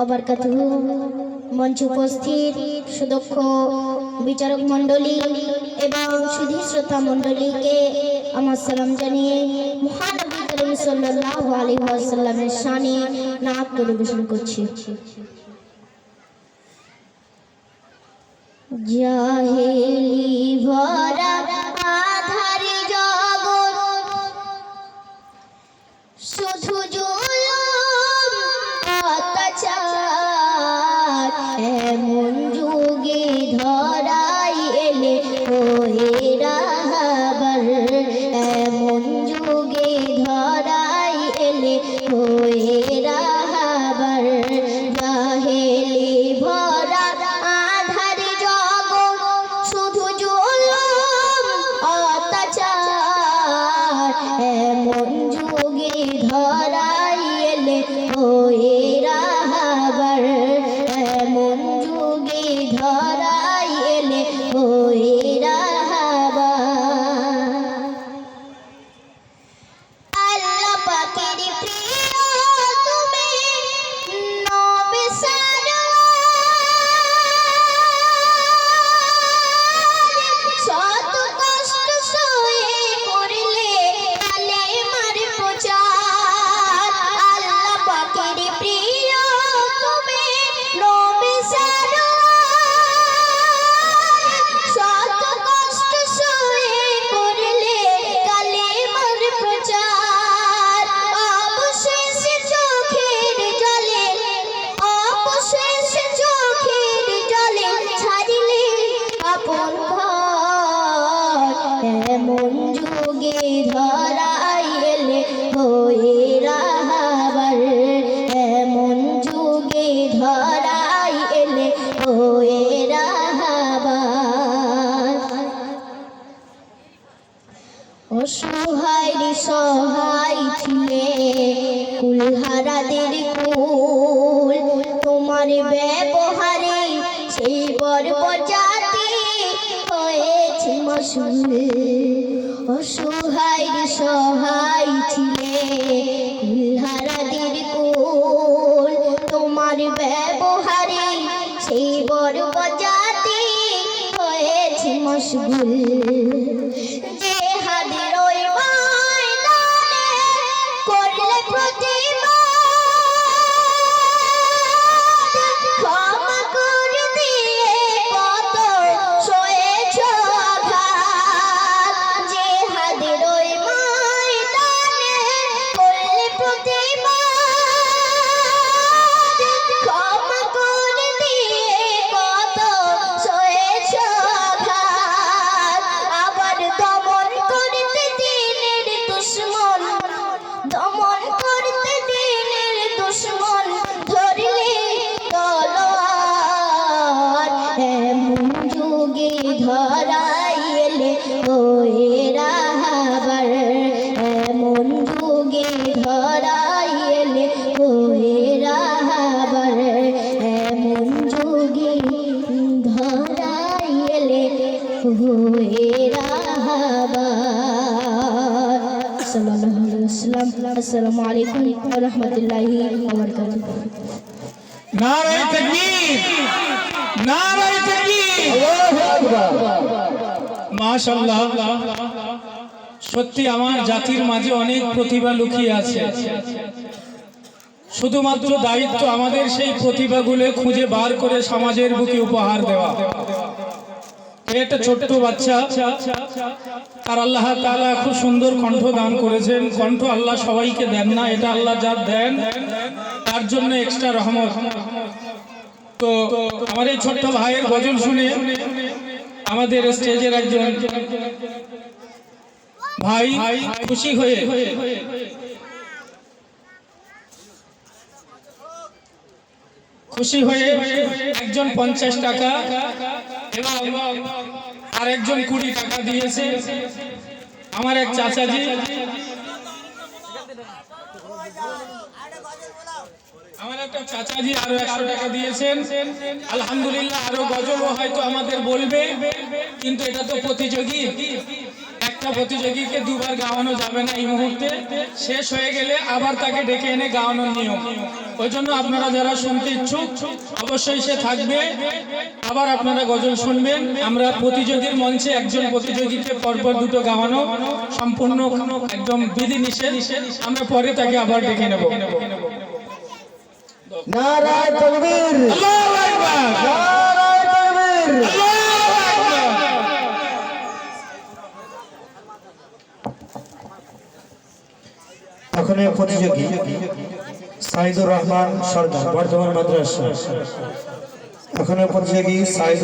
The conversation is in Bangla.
ওয়াবারাকাতুহু। মঞ্চে উপস্থিত সুদক্ষ বিচারক মণ্ডলী এবং সুধী শ্রোতা মণ্ডলীকে আমার সালাম জানিয়ে মহানবী করিম সাল্লাল্লাহু আলাইহি ওয়াসাল্লামের শানে নাত পরিবেশন করছি। জাহেলি ভরা আধার জগৎ, শুধু জুলুম অত্যাচার, এমন যুগে ধরাই এলে হয়ে রাহবার, এমন যুগে ধরাই এলে হয়ে রাহবার। জাহেলি ভরা আধার জগৎ, শুধু জুলুম অত্যাচার, এমন যুগে ধরাই এলে হয়ে রাহবার, এমন যুগে ধরাই এলে হয়ে রাহবার। আল্লাহ পাকের প্রিয় তুমি, নবী সারওয়ার, শত কষ্ট সয়ে করলে কালেমার প্রচার। আল্লাহ পাকের প্রিয় তুমি, নবী সারওয়ার, শত কষ্ট সয়ে করলে কালেমার প্রচার। অবশেষে চোখের জলে, অবশেষে চোখের জলে ছাড়িলে আপন ঘর, এমন যুগে ধরাই এলে হয়ে রাহবার, এমন যুগে ধরাই এলে হয়ে রাহবার। অসহায় সহায় ছিলে কুলহারাদের কুল, তোমার ব্যবহারে সেই বর্বজাতি হয়েছে মশহুর। অসহায় সহায় ছিলে কুলহারাদের কুল, তোমার ব্যবহারে সেই বর্বজাতি হয়েছে মশগুল। জেহাদের ওই ময়দানে করলে প্রতিবাদ, ক্ষমা করে দিয়ে কত সয়েছ আঘাত। জেহাদের ওই ময়দানে করলে প্রতিবাদ, ক্ষমা করে দিয়ে কত সয়েছ আঘাত। আবার দমন করতে দিনের দুশ্মন, দমন করতে দিনের দুশ্মন ধরলে তলোয়ার, এমন যুগে ধরাই এলে হয়ে রাহবার, এমন যুগে ধরাই এলে হয়ে রাহবার, এমন যুগে ধরাই এলে হয়ে রাহবার। সাল্লাল্লাহু আলাইহি ওয়াসাল্লাম। আসসালামু আলাইকুম ওয়া রাহমাতুল্লাহি ওয়া বারাকাতুহু। নারায়ে তাকবীর, নারায়ে তাকবীর, আল্লাহু আকবার। মাশাআল্লাহ, সত্যি আমার জাতির মাঝে অনেক প্রতিভা লুকিয়ে আছে। শুধুমাত্র দায়িত্ব আমাদের সেই প্রতিভাগুলো খুঁজে বার করে সমাজের বুকে উপহার দেওয়া। একটা ছোট্ট বাচ্চা, আর আল্লাহ তাআলা খুব সুন্দর কণ্ঠ দান করেছেন। কণ্ঠ আল্লাহ সবাইকে দেন না, এটা আল্লাহ যার দেন তার জন্য এক্সট্রা রহমত। তো আমার এই ছোট্ট ভাইয়ের গজল শুনে আমাদের স্টেজের একজন ভাই খুশি হয়ে একজন 50 টাকা এবং আরেকজন 20 টাকা দিয়েছে। আমার এক চাচাজি, আমার একটা চাচাজি আরো 100 টাকা দিয়েছেন। আলহামদুলিল্লাহ, আরো গজল হয়তো আমাদের বলবে, কিন্তু এটা তো প্রতিযোগী। একটা প্রতিযোগীকে দুবার গাওয়ানো যাবে না এই মুহূর্তে, শেষ হয়ে গেলে আবার তাকে ডেকে এনে গাওয়ানোর নিয়ম। ওই জন্য আপনারা যারা শুনতে ইচ্ছুক অবশ্যই সে থাকবে, আবার আপনারা গজল শুনবেন। আমরা প্রতিযোগীর মঞ্চে একজন প্রতিযোগীকে পরপর দুটো গাওয়ানো সম্পূর্ণ একদম বিধি নিষেধ, আমরা পরে তাকে আবার ডেকে নেব। নারায়ে তাকবীর, আল্লাহু আকবার, নারায়ে তাকবীর। আল্লাহু আকবার। এখন এই প্রতিযোগী সাইদুর রহমান সরদার, বর্ধমান মাদ্রাসা। এখন এই প্রতিযোগী সাইদুর